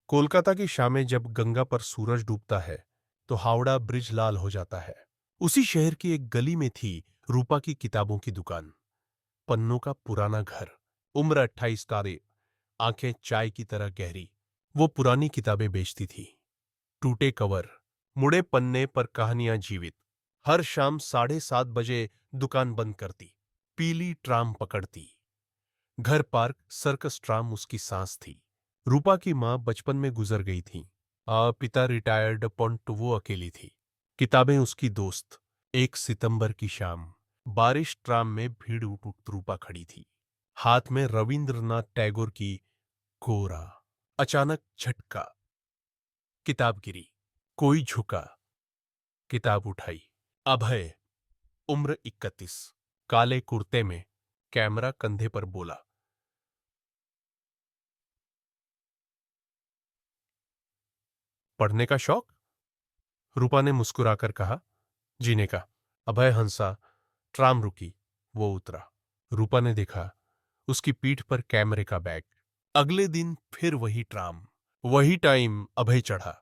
कोलकाता की शामें जब गंगा पर सूरज डूबता है तो हावड़ा ब्रिज लाल हो जाता है। उसी शहर की एक गली में थी रूपा की किताबों की दुकान। पन्नों का पुराना घर, उम्र 28 तारीख, आंखें चाय की तरह गहरी। वो पुरानी किताबें बेचती थी। टूटे कवर, मुड़े पन्ने पर कहानियां जीवित। हर शाम 7:30 बजे दुकान बंद करती, पीली ट्राम पकड़ती। घर पार्क सर्कस ट्राम उसकी सांस थी। रूपा की मां बचपन में गुजर गई थी। पिता रिटायर्ड पॉन्ट, वो अकेली थी। किताबें उसकी दोस्त। 1 सितंबर की शाम, बारिश, ट्राम में भीड़ उठ उठ रूपा खड़ी थी, हाथ में रविंद्रनाथ टैगोर की कोरा। अचानक झटका, किताब गिरी। कोई झुका, किताब उठाई। अभय, उम्र 31, काले कुर्ते में, कैमरा कंधे पर, बोला, पढ़ने का शौक? रूपा ने मुस्कुराकर कहा, जीने का। अभय हंसा। ट्राम रुकी, वो उतरा। रूपा ने देखा, उसकी पीठ पर कैमरे का बैग। अगले दिन फिर वही ट्राम, वही टाइम। अभय चढ़ा।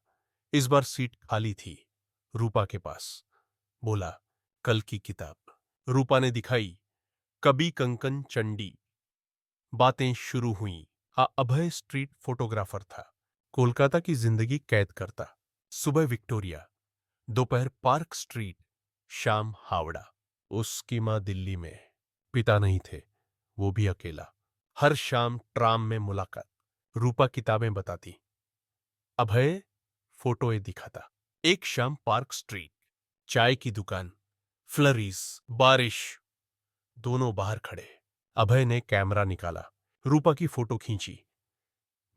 इस बार सीट खाली थी। रूपा के पास। बोला, कल की किताब। रूपा ने दिखाई, कभी कंकन चंडी। बातें शुरू हुई। अभय स्ट्रीट फोटोग्राफर था। कोलकाता की जिंदगी कैद करता। सुबह विक्टोरिया, दोपहर पार्क स्ट्रीट, शाम हावड़ा। उसकी मां दिल्ली में। पिता नहीं थे, वो भी अकेला। हर शाम ट्राम में मुलाकात। रूपा किताबें बताती, अभय फोटोएं दिखाता। एक शाम पार्क स्ट्रीट, चाय की दुकान, फ्लरीज, बारिश, दोनों बाहर खड़े। अभय ने कैमरा निकाला, रूपा की फोटो खींची।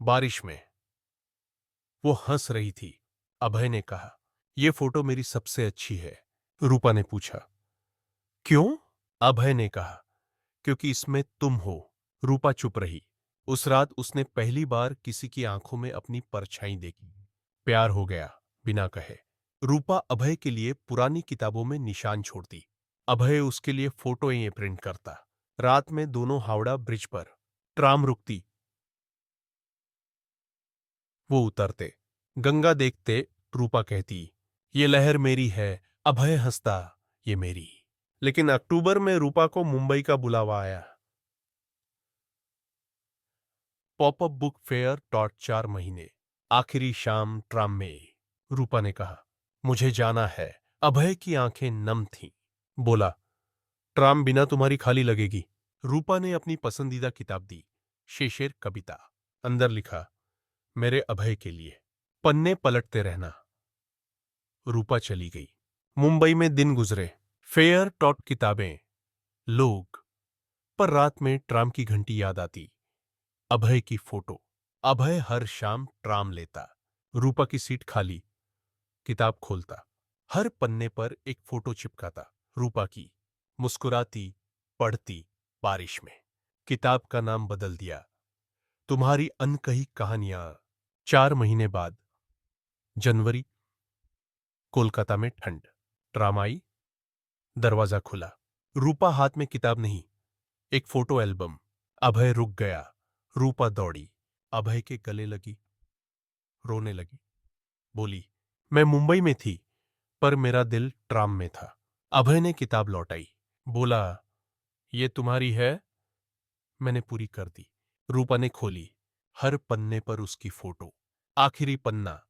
बारिश में वो हंस रही थी। अभय ने कहा, यह फोटो मेरी सबसे अच्छी है। रूपा ने पूछा, क्यों? अभय ने कहा, क्योंकि इसमें तुम हो। रूपा चुप रही। उस रात उसने पहली बार किसी की आंखों में अपनी परछाई देखी। प्यार हो गया, बिना कहे। रूपा अभय के लिए पुरानी किताबों में निशान छोड़ती। अभय उसके लिए फोटोएं प्रिंट करता। रात में दोनों हावड़ा ब्रिज पर। ट्राम रुकती, वो उतरते। गंगा देखते। रूपा कहती, ये लहर मेरी है। अभय हंसता, ये मेरी। लेकिन अक्टूबर में रूपा को मुंबई का बुलावा आया। पॉपअप बुक फेयर टॉट 4 महीने। आखिरी शाम ट्राम में। रूपा ने कहा, मुझे जाना है। अभय की आंखें नम थीं। बोला, ट्राम बिना तुम्हारी खाली लगेगी। रूपा ने अपनी पसंदीदा किताब दी, शेषेर कविता। अंदर लिखा, मेरे अभय के लिए। पन्ने पलटते रहना। रूपा चली गई। मुंबई में दिन गुजरे। फेयर टॉट किताबें, लोग। पर रात में ट्राम की घंटी याद आती। अभय की फोटो। अभय हर शाम ट्राम लेता। रूपा की सीट खाली। किताब खोलता। हर पन्ने पर एक फोटो चिपकाता। रूपा की, मुस्कुराती, पढ़ती, बारिश में। किताब का नाम बदल दिया, तुम्हारी अनकही कहानियां। 4 महीने बाद, जनवरी, कोलकाता में ठंड। ट्राम आई, दरवाजा खुला। रूपा हाथ में किताब नहीं, एक फोटो एल्बम। अभय रुक गया। रूपा दौड़ी, अभय के गले लगी, रोने लगी। बोली, मैं मुंबई में थी, पर मेरा दिल ट्राम में था। अभय ने किताब लौटाई। बोला, ये तुम्हारी है? मैंने पूरी कर दी। रूपा ने खोली। हर पन्ने पर उसकी फोटो। आखिरी पन्ना,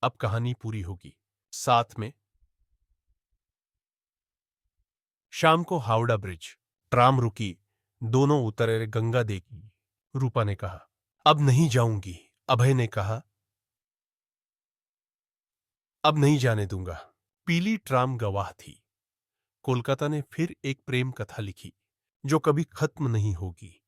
अब कहानी पूरी होगी। साथ में। शाम को हावड़ा ब्रिज। ट्राम रुकी, दोनों उतरे। गंगा देखी। रूपा ने कहा, अब नहीं जाऊंगी। अभय ने कहा, अब नहीं जाने दूंगा। पीली ट्राम गवाह थी। कोलकाता ने फिर एक प्रेम कथा लिखी, जो कभी खत्म नहीं होगी।